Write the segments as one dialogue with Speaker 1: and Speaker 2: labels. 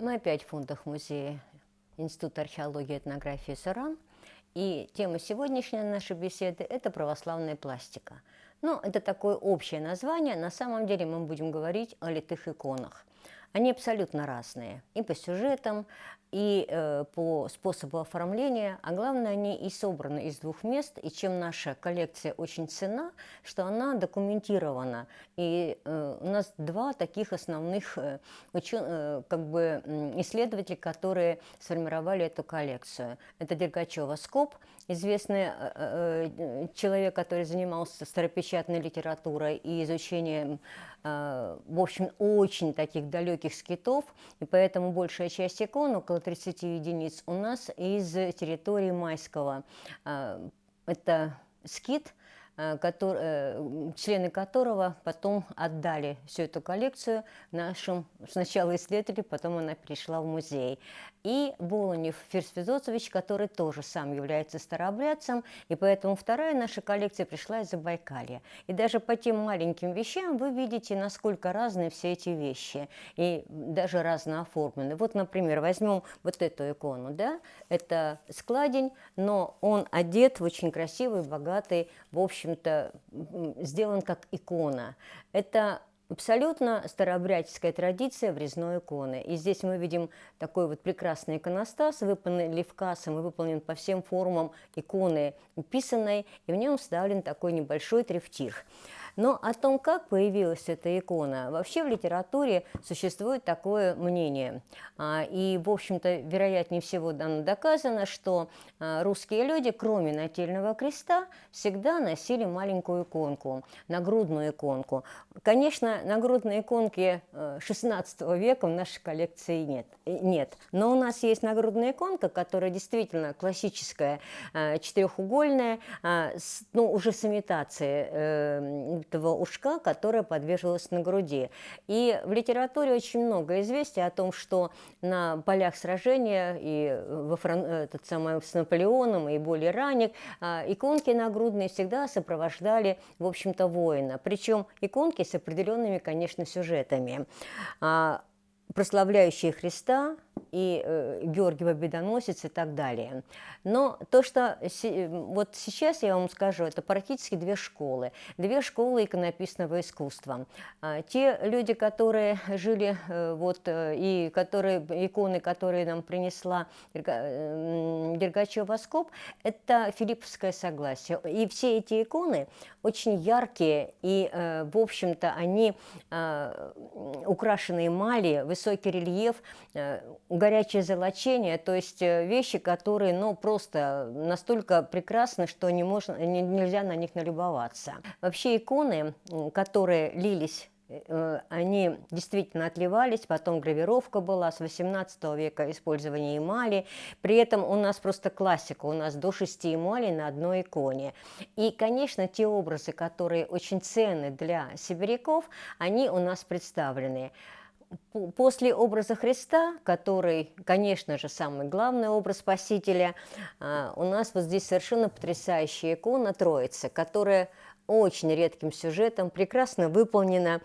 Speaker 1: Мы опять в фондах музея Института археологии и этнографии СОРАН. И тема сегодняшней нашей беседы – это православная пластика. Ну, это такое общее название. На самом деле мы будем говорить о литых иконах. Они абсолютно разные и по сюжетам, и по способу оформления, а главное, они и собраны из двух мест, и чем наша коллекция очень ценна, что она документирована. И у нас два таких основных исследователя, которые сформировали эту коллекцию. Это Дергачева Скоп, известный человек, который занимался старопечатной литературой и изучением, в общем, очень таких далеких скитов, и поэтому большая часть икон, около 30 единиц, у нас из территории Майского. Это скит, члены которого потом отдали всю эту коллекцию нашим сначала исследователям, потом она перешла в музей. И Болунев Фирсфизоцевич, который тоже сам является старообрядцем, и поэтому вторая наша коллекция пришла из Забайкалья. И даже по тем маленьким вещам вы видите, насколько разные все эти вещи, и даже разно оформлены. Вот, например, возьмем вот эту икону, да, это складень, но он одет в очень красивый, богатый, в общем-то, сделан как икона. Это абсолютно старообрядческая традиция врезной иконы. И здесь мы видим такой вот прекрасный иконостас, выполненный левкасом и выполнен по всем формам иконы уписанной, и в нем вставлен такой небольшой трифтих. Но о том, как появилась эта икона, вообще в литературе существует такое мнение. И, в общем-то, вероятнее всего доказано, что русские люди, кроме нательного креста, всегда носили маленькую иконку, нагрудную иконку. Конечно, нагрудной иконки XVI века в нашей коллекции нет. Но у нас есть нагрудная иконка, которая действительно классическая, четырехугольная, уже с имитацией этого ушка, которое подвешивалось на груди. И в литературе очень много известий о том, что на полях сражения и с Наполеоном и более ранних иконки нагрудные всегда сопровождали, в общем-то, воина. Причем иконки с определенными, конечно, сюжетами, прославляющие Христа и Георгий Победоносец и так далее. Но то, что вот сейчас я вам скажу, это практически две школы иконописного искусства. Те люди, которые жили, и иконы, которые нам принесла Дергачева Скоп, это Филипповское согласие. И все эти иконы очень яркие, и, в общем-то, они украшены эмалью, высокий рельеф, горячее золочение, то есть вещи, которые, просто настолько прекрасны, что нельзя на них налюбоваться. Вообще иконы, которые лились, они действительно отливались, потом гравировка была с XVIII века, использование эмали. При этом у нас просто классика, у нас до 6 эмалей на одной иконе. И, конечно, те образы, которые очень ценны для сибиряков, они у нас представлены. После образа Христа, который, конечно же, самый главный образ Спасителя, у нас вот здесь совершенно потрясающая икона Троицы, которая очень редким сюжетом, прекрасно выполнена,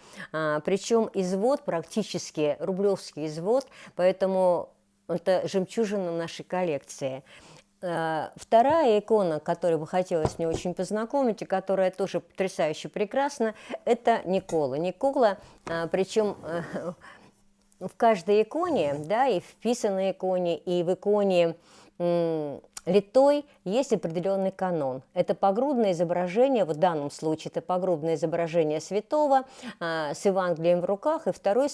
Speaker 1: причем извод практически рублевский извод, поэтому это жемчужина нашей коллекции. Вторая икона, которой бы хотелось мне очень познакомить, и которая тоже потрясающе прекрасна, это Никола. Никола, причем в каждой иконе, да, и в писанной иконе, и в иконе литой есть определенный канон. Это погрудное изображение, в данном случае это погрудное изображение святого с Евангелием в руках, и второй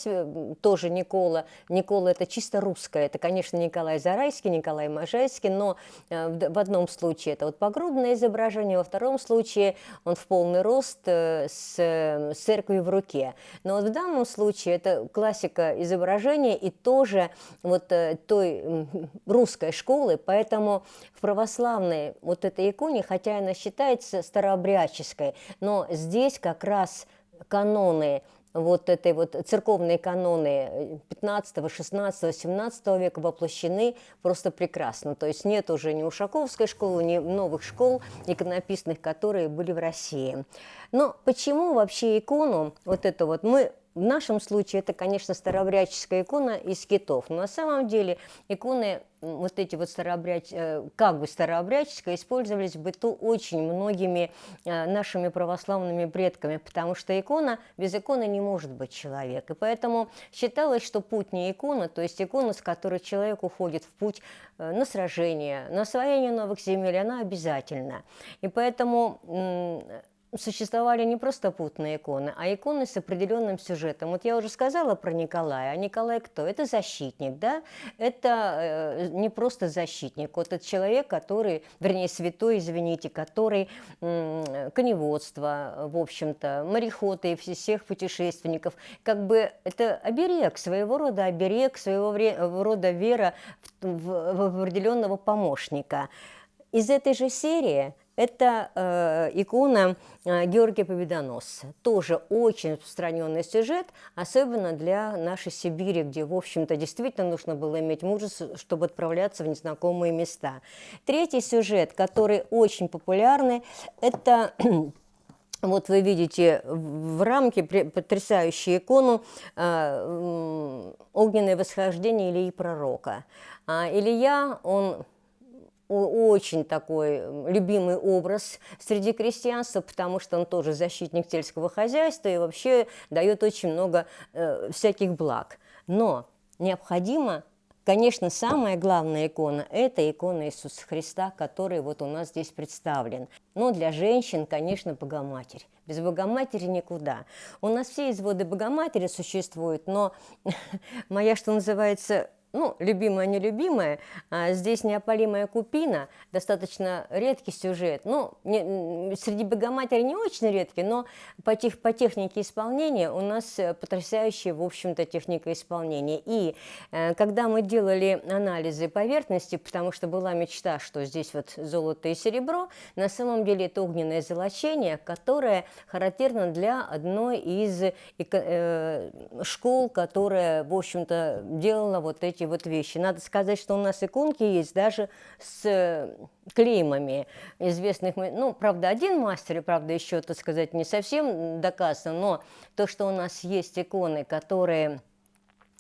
Speaker 1: тоже Никола. Никола – это чисто русское, это, конечно, Николай Зарайский, Николай Можайский, но в одном случае это вот погрудное изображение, во втором случае он в полный рост с церковью в руке. Но вот в данном случае это классика изображения и тоже вот той русской школы, поэтому в православной вот этой иконе, хотя она считается старообрядческой, но здесь как раз каноны, вот этой вот церковные каноны 15, 16, 17 века воплощены просто прекрасно. То есть нет уже ни Ушаковской школы, ни новых школ иконописных, которые были в России. Но почему вообще икону, вот это вот мы в нашем случае это, конечно, старообрядческая икона из китов, но на самом деле иконы вот эти вот как бы старообрядческие использовались в быту очень многими нашими православными предками, потому что без иконы не может быть человек. И поэтому считалось, что путь не икона, то есть икона, с которой человек уходит в путь на сражение, на освоение новых земель, она обязательна. И поэтому существовали не просто путные иконы, а иконы с определенным сюжетом. Вот я уже сказала про Николая. А Николай кто? Это защитник, да? Это не просто защитник. Вот это человек, который, вернее, святой, извините, который коневодство, в общем-то, мореход и всех путешественников. Как бы это оберег, своего рода вера в определенного помощника. Из этой же серии это икона Георгия Победоносца. Тоже очень распространенный сюжет, особенно для нашей Сибири, где, в общем-то, действительно нужно было иметь мужество, чтобы отправляться в незнакомые места. Третий сюжет, который очень популярный, это... Вот вы видите в рамке потрясающую икону «Огненное восхождение Илии Пророка». Илия, он... очень такой любимый образ среди крестьянства, потому что он тоже защитник сельского хозяйства и вообще дает очень много всяких благ. Но необходимо, конечно, самая главная икона – это икона Иисуса Христа, который вот у нас здесь представлен. Но для женщин, конечно, Богоматерь. Без Богоматери никуда. У нас все изводы Богоматери существуют, но моя, что называется, любимая-нелюбимая, здесь неопалимая купина, достаточно редкий сюжет. Среди Богоматери не очень редкий, но по технике исполнения у нас потрясающая, в общем-то, техника исполнения. И когда мы делали анализы поверхности, потому что была мечта, что здесь вот золото и серебро, на самом деле это огненное золочение, которое характерно для одной из школ, которая, в общем-то, делала вот эти вот вещи. Надо сказать, что у нас иконки есть даже с клеймами известных, правда, один мастер, и, правда, еще, так сказать, не совсем доказано, но то, что у нас есть иконы, которые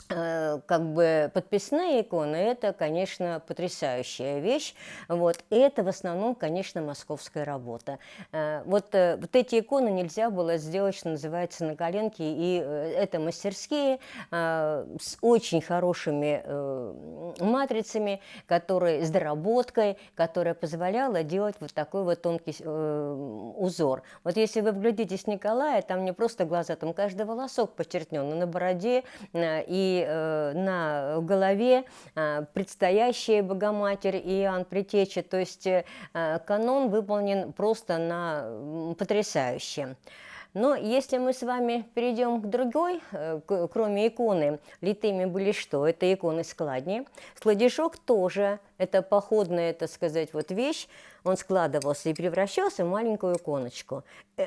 Speaker 1: как бы подписные иконы, это, конечно, потрясающая вещь. Вот. И это в основном, конечно, московская работа. Вот эти иконы нельзя было сделать, что называется, на коленке, и это мастерские с очень хорошими матрицами, с доработкой, которая позволяла делать вот такой вот тонкий узор. Вот если вы вглядитесь в Николая, там не просто глаза, там каждый волосок подчеркнен, на бороде и на голове предстоящая Богоматерь и Иоанн Предтеча, то есть канон выполнен просто потрясающе. Но если мы с вами перейдем к другой, кроме иконы, литыми были что? Это иконы складни. Складежок тоже, это походная, так сказать, вот вещь, он складывался и превращался в маленькую иконочку.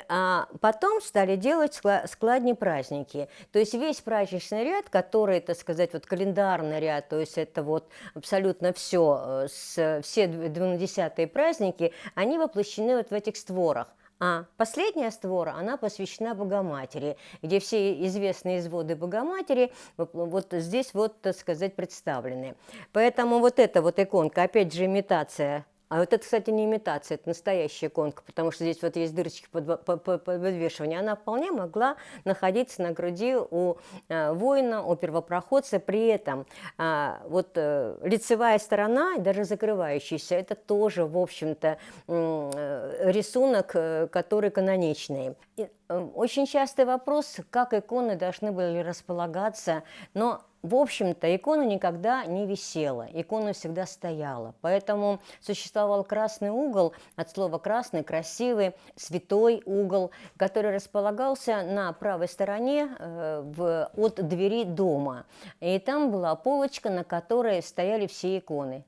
Speaker 1: А потом стали делать складни праздники. То есть весь праздничный ряд, который, так сказать, вот календарный ряд, то есть это вот абсолютно все 12-е праздники, они воплощены вот в этих створах. А последняя створа, она посвящена Богоматери, где все известные изводы Богоматери вот здесь вот, так сказать, представлены. Поэтому вот эта вот иконка, опять же, имитация. А вот это, кстати, не имитация, это настоящая иконка, потому что здесь вот есть дырочки под подвешивание. Она вполне могла находиться на груди у воина, у первопроходца. При этом лицевая сторона, даже закрывающаяся, это тоже, в общем-то, рисунок, который каноничный. Очень частый вопрос, как иконы должны были располагаться, но в общем-то, икона никогда не висела, икона всегда стояла. Поэтому существовал красный угол, от слова «красный» – красивый, святой угол, который располагался на правой стороне от двери дома. И там была полочка, на которой стояли все иконы.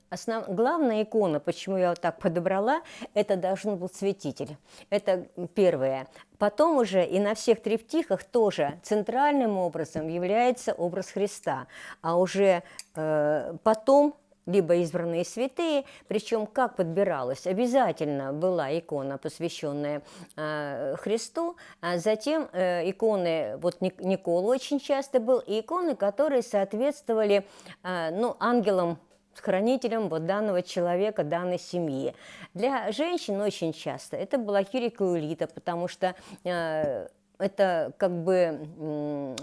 Speaker 1: Главная икона, почему я вот так подобрала, это должен был святитель. Это первое. Потом уже и на всех триптихах тоже центральным образом является образ Христа. А уже потом либо избранные святые, причем как подбиралось, обязательно была икона, посвященная Христу, а затем иконы, вот Никола очень часто был, и иконы, которые соответствовали ну, ангелам, хранителем вот данного человека, данной семьи. Для женщин очень часто это была Кирика Улита, потому что это как бы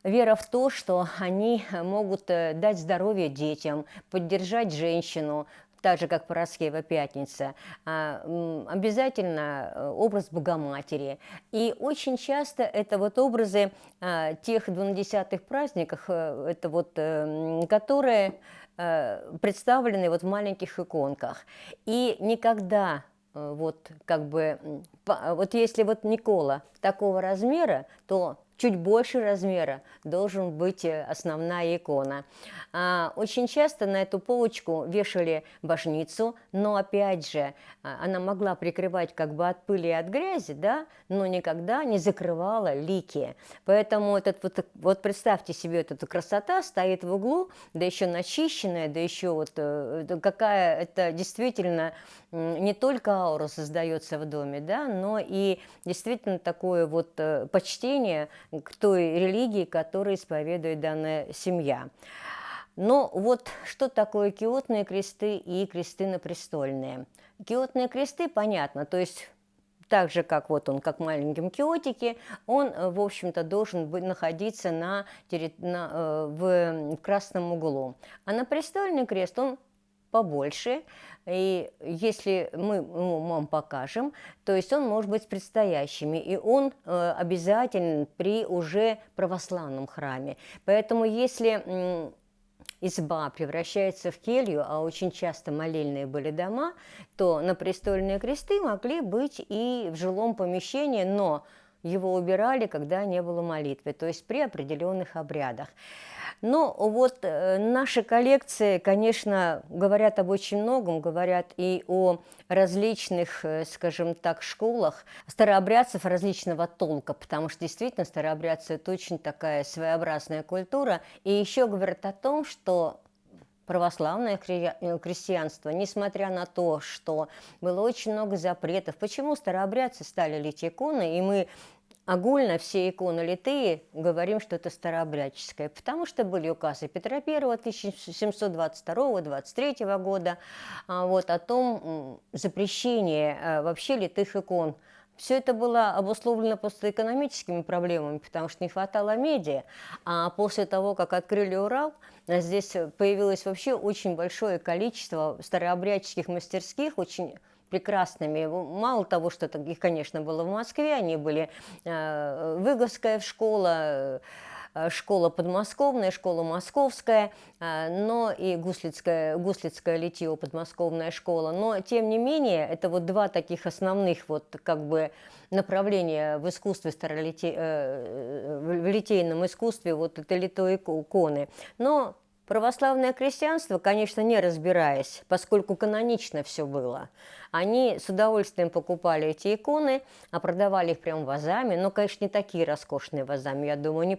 Speaker 1: вера в то, что они могут дать здоровье детям, поддержать женщину, так же, как Параскева Пятница, обязательно образ Богоматери. И очень часто это вот образы тех 12-х праздников, это вот, которые представлены вот в маленьких иконках. И никогда вот как бы, вот если вот Никола такого размера, то чуть больше размера должен быть основная икона. Очень часто на эту полочку вешали божницу, но опять же она могла прикрывать как бы от пыли и от грязи, да, но никогда не закрывала лики. Поэтому вот представьте себе, эта красота стоит в углу, да еще начищенная, да еще вот какая это действительно не только аура создается в доме, да, но и действительно такое вот почтение к той религии, которую исповедует данная семья. Но вот что такое киотные кресты и кресты напрестольные? Киотные кресты, понятно, то есть так же, как вот он, как в маленьком киотике, он, в общем-то, должен находиться в красном углу. А напрестольный крест, он побольше, и если мы вам покажем, то есть он может быть с предстоящими, и он обязателен при уже православном храме. Поэтому если изба превращается в келью, а очень часто молельные были дома, то напрестольные кресты могли быть и в жилом помещении, но его убирали, когда не было молитвы, то есть при определенных обрядах. Но вот наши коллекции, конечно, говорят об очень многом, говорят и о различных, скажем так, школах старообрядцев различного толка, потому что действительно старообрядцы – это очень такая своеобразная культура. И еще говорят о том, что православное крестьянство, несмотря на то, что было очень много запретов, почему старообрядцы стали лить иконы, и мы огульно все иконы литые говорим, что это старообрядческое, потому что были указы Петра I 1722-23 года вот, о том запрещении вообще литых икон. Все это было обусловлено просто экономическими проблемами, потому что не хватало меди. А после того, как открыли Урал, здесь появилось вообще очень большое количество старообрядческих мастерских, очень прекрасными. Мало того, что их, конечно, было в Москве, они были Выговская школа, школа подмосковная, школа московская, но и Гуслицкая литье, подмосковная школа. Но, тем не менее, это вот два таких основных вот как бы направления в искусстве, в литейном искусстве, вот это литой иконы. Но православное крестьянство, конечно, не разбираясь, поскольку канонично все было, они с удовольствием покупали эти иконы, а продавали их прям вазами, но, конечно, не такие роскошные вазами, я думаю, не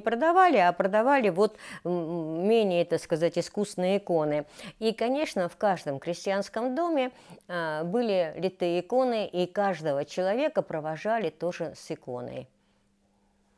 Speaker 1: продавали, а продавали вот менее, так сказать, искусные иконы. И, конечно, в каждом крестьянском доме были литые иконы, и каждого человека провожали тоже с иконой.